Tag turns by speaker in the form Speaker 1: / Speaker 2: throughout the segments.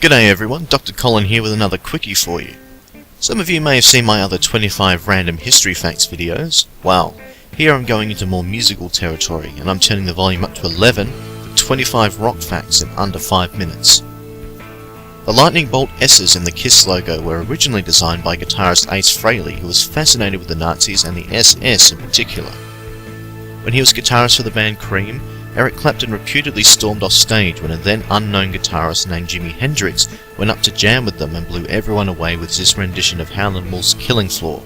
Speaker 1: G'day everyone, Doctor Colin here with another quickie for you. Some of you may have seen my other 25 random history facts videos. Well, here I'm going into more musical territory and I'm turning the volume up to 11 with 25 rock facts in under 5 minutes. The lightning bolt S's in the KISS logo were originally designed by guitarist Ace Frehley, who was fascinated with the Nazis and the SS in particular. When he was guitarist for the band Cream, Eric Clapton reputedly stormed off stage when a then unknown guitarist named Jimi Hendrix went up to jam with them and blew everyone away with his rendition of Howlin' Wolf's Killing Floor.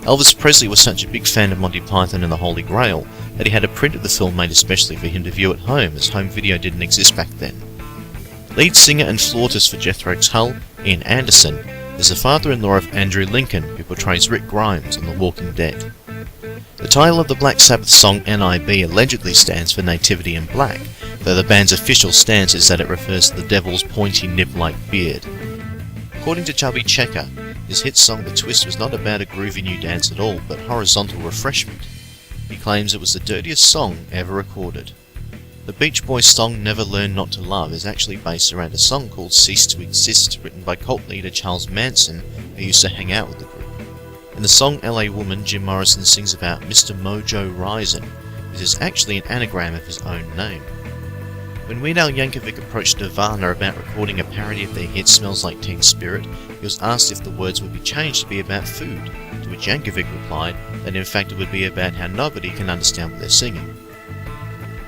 Speaker 1: Elvis Presley was such a big fan of Monty Python and the Holy Grail that he had a print of the film made especially for him to view at home, as home video didn't exist back then. Lead singer and flautist for Jethro Tull, Ian Anderson, is the father-in-law of Andrew Lincoln, who portrays Rick Grimes on The Walking Dead. The title of the Black Sabbath song NIB allegedly stands for Nativity in Black, though the band's official stance is that it refers to the devil's pointy nib-like beard. According to Chubby Checker, his hit song The Twist was not about a groovy new dance at all, but horizontal refreshment. He claims it was the dirtiest song ever recorded. The Beach Boys song Never Learn Not to Love is actually based around a song called Cease to Exist, written by cult leader Charles Manson, who used to hang out with the group. In the song LA Woman, Jim Morrison sings about Mr. Mojo Risin', which is actually an anagram of his own name. When Weird Al Yankovic approached Nirvana about recording a parody of their hit Smells Like Teen Spirit, he was asked if the words would be changed to be about food, to which Yankovic replied that in fact it would be about how nobody can understand what they're singing.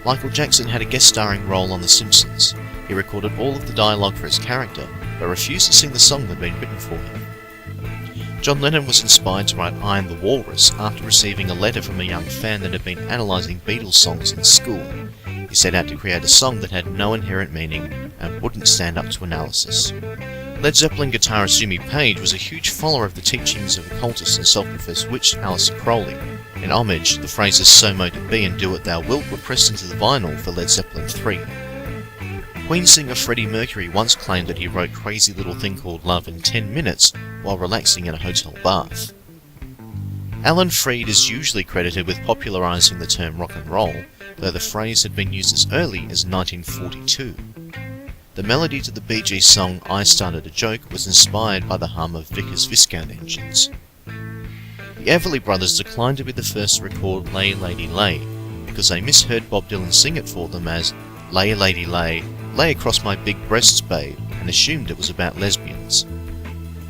Speaker 1: Michael Jackson had a guest starring role on The Simpsons. He recorded all of the dialogue for his character, but refused to sing the song that had been written for him. John Lennon was inspired to write I Am the Walrus after receiving a letter from a young fan that had been analysing Beatles songs in school. He set out to create a song that had no inherent meaning and wouldn't stand up to analysis. Led Zeppelin guitarist Jimmy Page was a huge follower of the teachings of occultist and self-professed witch Aleister Crowley. In homage, the phrases So Mote to Be and Do What Thou Wilt were pressed into the vinyl for Led Zeppelin 3. Queen singer Freddie Mercury once claimed that he wrote Crazy Little Thing Called Love in 10 minutes while relaxing in a hotel bath. Alan Freed is usually credited with popularising the term rock and roll, though the phrase had been used as early as 1942. The melody to the Bee Gees song I Started a Joke was inspired by the hum of Vickers Viscount engines. The Everly Brothers declined to be the first to record Lay Lady Lay because they misheard Bob Dylan sing it for them as Lay Lady Lay, lay across my big breasts babe, and assumed it was about lesbians.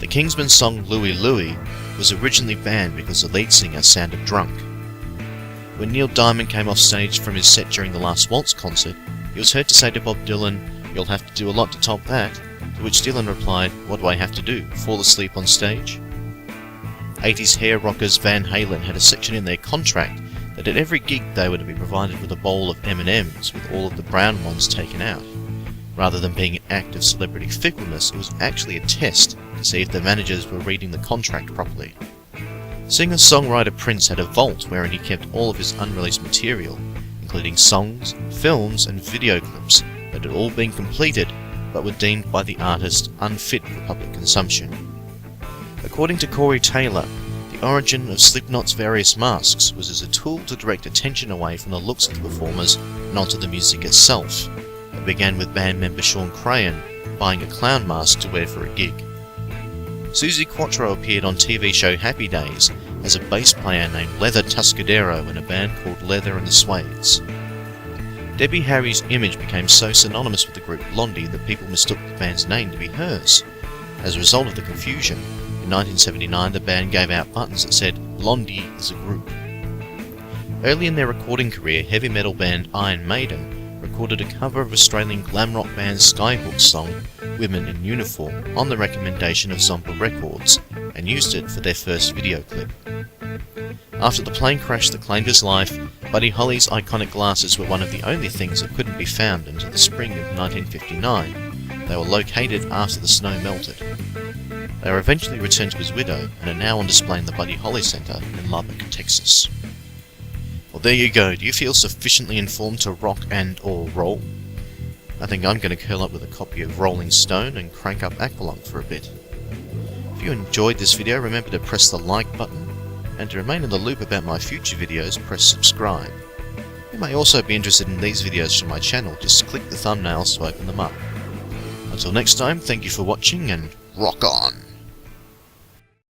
Speaker 1: The Kingsmen song Louie Louie was originally banned because the lead singer sounded drunk. When Neil Diamond came off stage from his set during the Last Waltz concert, he was heard to say to Bob Dylan, "You'll have to do a lot to top that," to which Dylan replied, "What do I have to do, fall asleep on stage?" 80s hair rockers Van Halen had a section in their contract that at every gig they were to be provided with a bowl of M&Ms with all of the brown ones taken out. Rather than being an act of celebrity fickleness, it was actually a test to see if the managers were reading the contract properly. Singer-songwriter Prince had a vault wherein he kept all of his unreleased material, including songs, films and video clips that had all been completed but were deemed by the artist unfit for public consumption. According to Corey Taylor, the origin of Slipknot's various masks was as a tool to direct attention away from the looks of the performers and onto the music itself. It began with band member Sean Crahan buying a clown mask to wear for a gig. Suzi Quatro appeared on TV show Happy Days as a bass player named Leather Tuscadero in a band called Leather and the Suedes. Debbie Harry's image became so synonymous with the group Blondie that people mistook the band's name to be hers. As a result of the confusion, in 1979 the band gave out buttons that said Blondie is a group. Early in their recording career, heavy metal band Iron Maiden recorded a cover of Australian glam rock band Skyhook's song Women in Uniform on the recommendation of Zomba Records and used it for their first video clip. After the plane crash that claimed his life, Buddy Holly's iconic glasses were one of the only things that couldn't be found until the spring of 1959. They were located after the snow melted. They were eventually returned to his widow and are now on display in the Buddy Holly Center in Lubbock, Texas. Well, there you go. Do you feel sufficiently informed to rock and or roll? I think I'm going to curl up with a copy of Rolling Stone and crank up Aqualung for a bit. If you enjoyed this video, remember to press the like button, and to remain in the loop about my future videos, press subscribe. You may also be interested in these videos from my channel, just click the thumbnails to open them up. Until next time, thank you for watching and rock on!